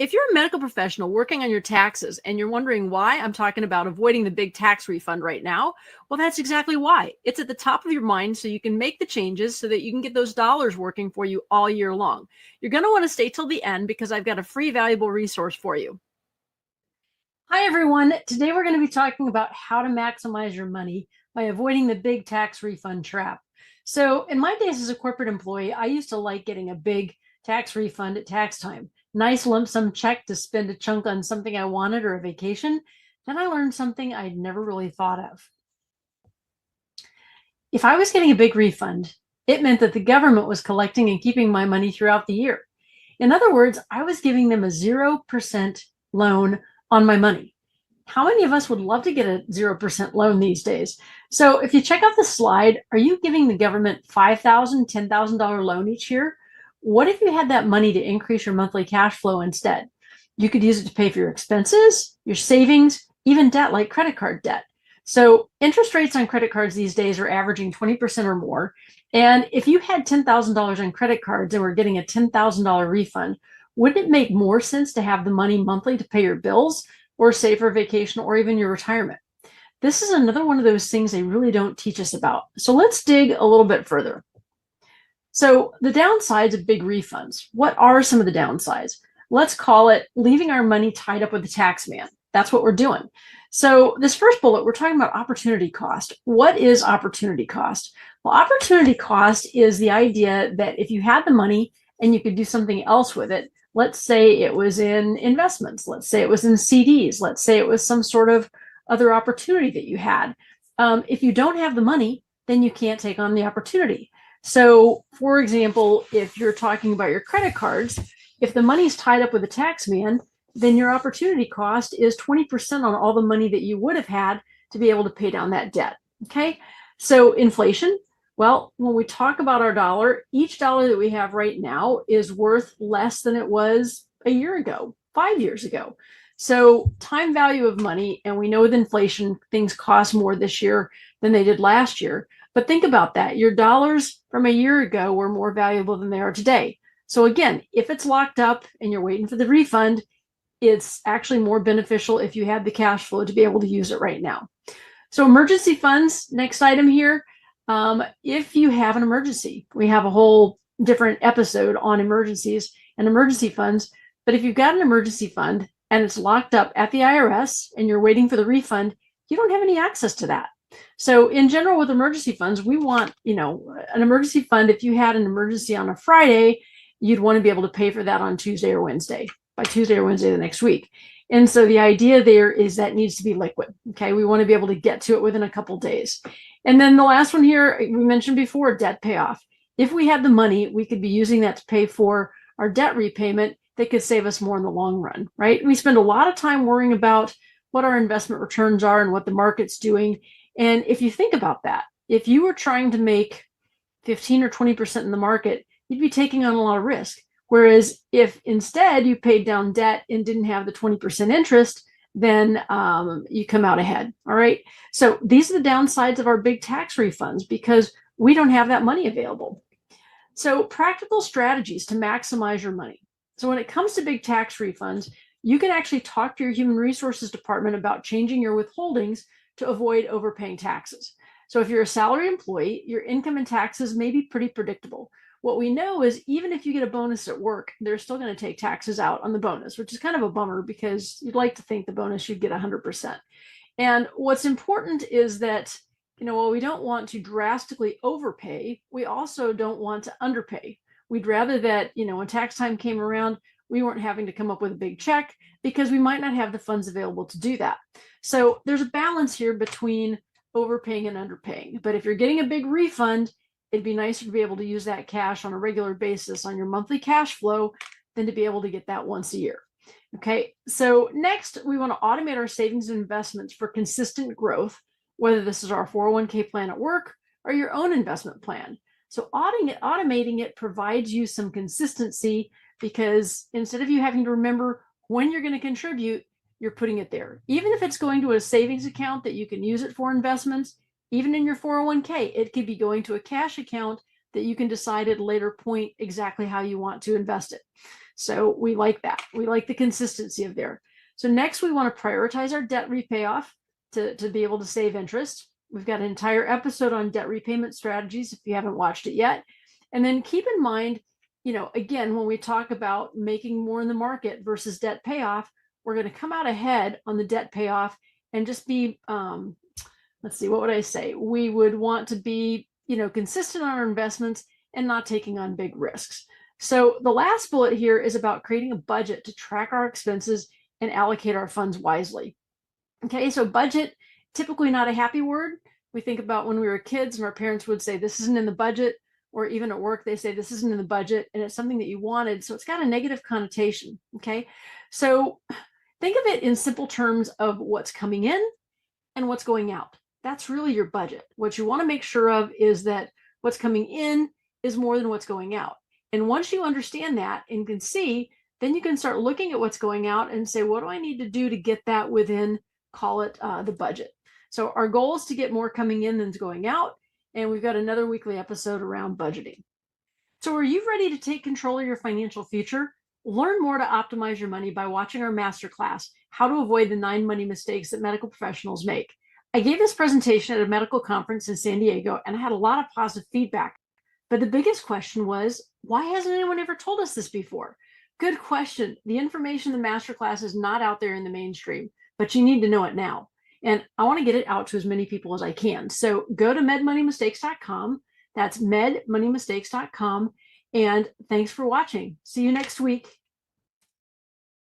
If you're a medical professional working on your taxes and you're wondering why I'm talking about avoiding the big tax refund right now, well, that's exactly why. It's at the top of your mind so you can make the changes so that you can get those dollars working for you all year long. You're going to want to stay till the end because I've got a free, valuable resource for you. Hi, everyone. Today we're going to be talking about how to maximize your money by avoiding the big tax refund trap. So, in my days as a corporate employee, I used to like getting a big tax refund at tax time. Nice lump sum check to spend a chunk on something I wanted or a vacation. Then I learned something I'd never really thought of. If I was getting a big refund, it meant that the government was collecting and keeping my money throughout the year. In other words, I was giving them a 0% loan on my money. How many of us would love to get a 0% loan these days? So if you check out the slide, are you giving the government $5,000, $10,000 loan each year? What if you had that money to increase your monthly cash flow instead? You could use it to pay for your expenses, your savings, even debt like credit card debt. So interest rates on credit cards these days are averaging 20% or more. And if you had $10,000 on credit cards and were getting a $10,000 refund, wouldn't it make more sense to have the money monthly to pay your bills or save for vacation or even your retirement? This is another one of those things they really don't teach us about. So let's dig a little bit further. So the downsides of big refunds. What are some of the downsides? Let's call it leaving our money tied up with the tax man. That's what we're doing. So this first bullet, we're talking about opportunity cost. What is opportunity cost? Well, opportunity cost is the idea that if you had the money and you could do something else with it, let's say it was in investments, let's say it was in CDs, let's say it was some sort of other opportunity that you had. If you don't have the money, then you can't take on the opportunity. So, for example, if you're talking about your credit cards, if the money's tied up with a tax man, then your opportunity cost is 20% on all the money that you would have had to be able to pay down that debt. Okay, so inflation. Well, when we talk about our dollar, each dollar that we have right now is worth less than it was a year ago, 5 years ago. So time value of money, and we know with inflation, things cost more this year than they did last year. But think about that. Your dollars from a year ago were more valuable than they are today. So again, if it's locked up and you're waiting for the refund, it's actually more beneficial if you have the cash flow to be able to use it right now. So emergency funds, next item here. If you have an emergency, we have a whole different episode on emergencies and emergency funds. But if you've got an emergency fund and it's locked up at the IRS and you're waiting for the refund, you don't have any access to that. So in general, with emergency funds, we want, an emergency fund. If you had an emergency on a Friday, you'd want to be able to pay for that on Tuesday or Wednesday, by Tuesday or Wednesday the next week. And so the idea there is that needs to be liquid. Okay, we want to be able to get to it within a couple days. And then the last one here, we mentioned before, debt payoff. If we had the money, we could be using that to pay for our debt repayment. That could save us more in the long run, right? We spend a lot of time worrying about what our investment returns are and what the market's doing. And if you think about that, if you were trying to make 15 or 20% in the market, you'd be taking on a lot of risk. Whereas if instead you paid down debt and didn't have the 20% interest, then you come out ahead. All right. So these are the downsides of our big tax refunds because we don't have that money available. So practical strategies to maximize your money. So when it comes to big tax refunds, you can actually talk to your human resources department about changing your withholdings to avoid overpaying taxes. So if you're a salary employee, your income and taxes may be pretty predictable. What we know is even if you get a bonus at work, they're still going to take taxes out on the bonus, which is kind of a bummer because you'd like to think the bonus should get 100%. And what's important is that, while we don't want to drastically overpay, we also don't want to underpay. We'd rather that, when tax time came around, we weren't having to come up with a big check because we might not have the funds available to do that. So there's a balance here between overpaying and underpaying. But if you're getting a big refund, it'd be nicer to be able to use that cash on a regular basis on your monthly cash flow than to be able to get that once a year. Okay, so next we want to automate our savings and investments for consistent growth, whether this is our 401k plan at work or your own investment plan. So automating it provides you some consistency because instead of you having to remember when you're going to contribute, you're putting it there. Even if it's going to a savings account that you can use it for investments, even in your 401k, it could be going to a cash account that you can decide at a later point exactly how you want to invest it. So we like that. We like the consistency of there. So next we want to prioritize our debt repayoff to be able to save interest. We've got an entire episode on debt repayment strategies if you haven't watched it yet. And then keep in mind, again, when we talk about making more in the market versus debt payoff, we're going to come out ahead on the debt payoff and just be, let's see, what would I say? We would want to be, consistent on our investments and not taking on big risks. So the last bullet here is about creating a budget to track our expenses and allocate our funds wisely. Okay, so budget, typically not a happy word. We think about when we were kids and our parents would say, this isn't in the budget, or even at work, they say this isn't in the budget, and it's something that you wanted. So it's got a negative connotation, okay? So think of it in simple terms of what's coming in and what's going out. That's really your budget. What you want to make sure of is that what's coming in is more than what's going out. And once you understand that and can see, then you can start looking at what's going out and say, what do I need to do to get that within, call it the budget. So our goal is to get more coming in than's going out. And we've got another weekly episode around budgeting. So are you ready to take control of your financial future? Learn more to optimize your money by watching our masterclass, How to Avoid the 9 Money Mistakes That Medical Professionals Make. I gave this presentation at a medical conference in San Diego, and I had a lot of positive feedback. But the biggest question was, why hasn't anyone ever told us this before? Good question. The information in the masterclass is not out there in the mainstream, but you need to know it now. And I want to get it out to as many people as I can. So go to medmoneymistakes.com. That's medmoneymistakes.com. And thanks for watching. See you next week.